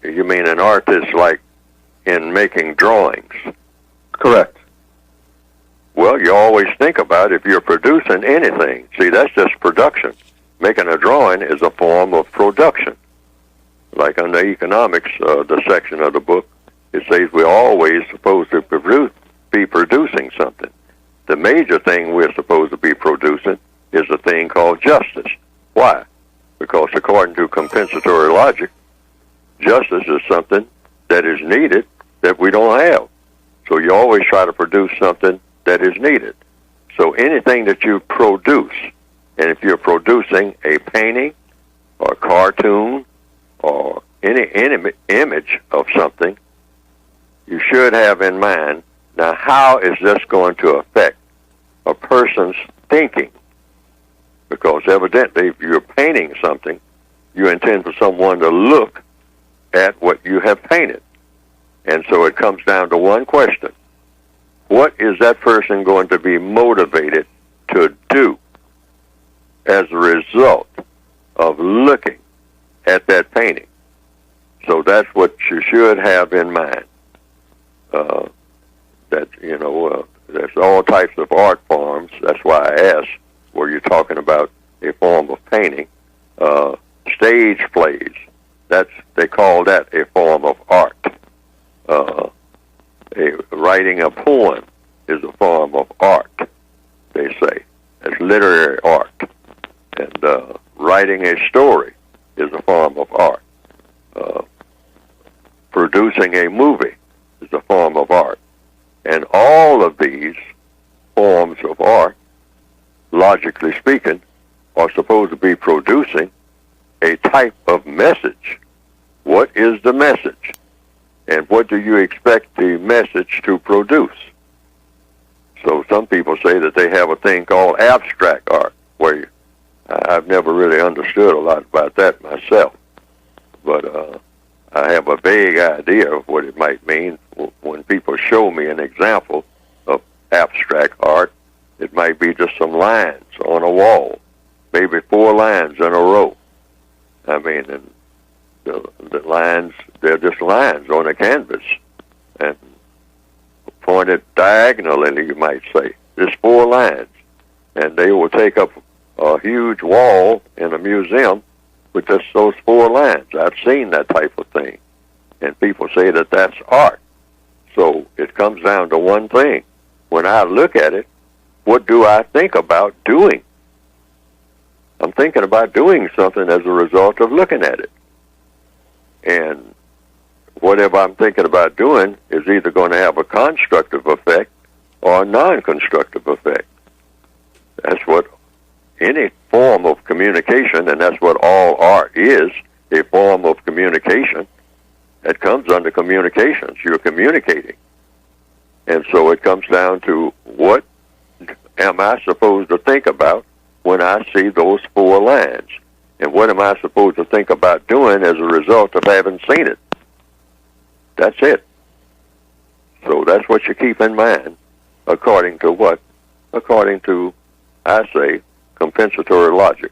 You mean an artist like in making drawings? Correct. Well, you always think about if you're producing anything. See, that's just production. Making a drawing is a form of production. Like under economics, the section of the book, it says we're always supposed to be producing something. The major thing we're supposed to be producing is a thing called justice. Why? Because according to compensatory logic, justice is something that is needed that we don't have. So you always try to produce something that is needed. So anything that you produce, and if you're producing a painting or a cartoon or any image of something, you should have in mind, now how is this going to affect a person's thinking? Because evidently if you're painting something, you intend for someone to look at what you have painted. And so it comes down to one question. What is that person going to be motivated to do as a result of looking at that painting? So that's what you should have in mind. There's all types of art forms. That's why I asked, were you talking about a form of painting? Stage plays, they call that a form of art. Writing a poem is a form of art, they say. It's literary art. And writing a story is a form of art. Producing a movie is a form of art. And all of these forms of art, logically speaking, are supposed to be producing a type of message. What is the message? And what do you expect the message to produce? So some people say that they have a thing called abstract art, where I've never really understood a lot about that myself. But I have a vague idea of what it might mean. When people show me an example of abstract art, it might be just some lines on a wall, maybe 4 lines in a row. I mean, and the lines, they're just lines on a canvas, and pointed diagonally, you might say. Just 4 lines. And they will take up a huge wall in a museum with just those 4 lines. I've seen that type of thing. And people say that that's art. So it comes down to one thing. When I look at it, what do I think about doing? I'm thinking about doing something as a result of looking at it. And whatever I'm thinking about doing is either going to have a constructive effect or a non-constructive effect. That's what any form of communication, and that's what all art is, a form of communication. It comes under communications. You're communicating. And so it comes down to what am I supposed to think about when I see those 4 lines? And what am I supposed to think about doing as a result of having seen it? That's it. So that's what you keep in mind, according to what? According to, I say, compensatory logic.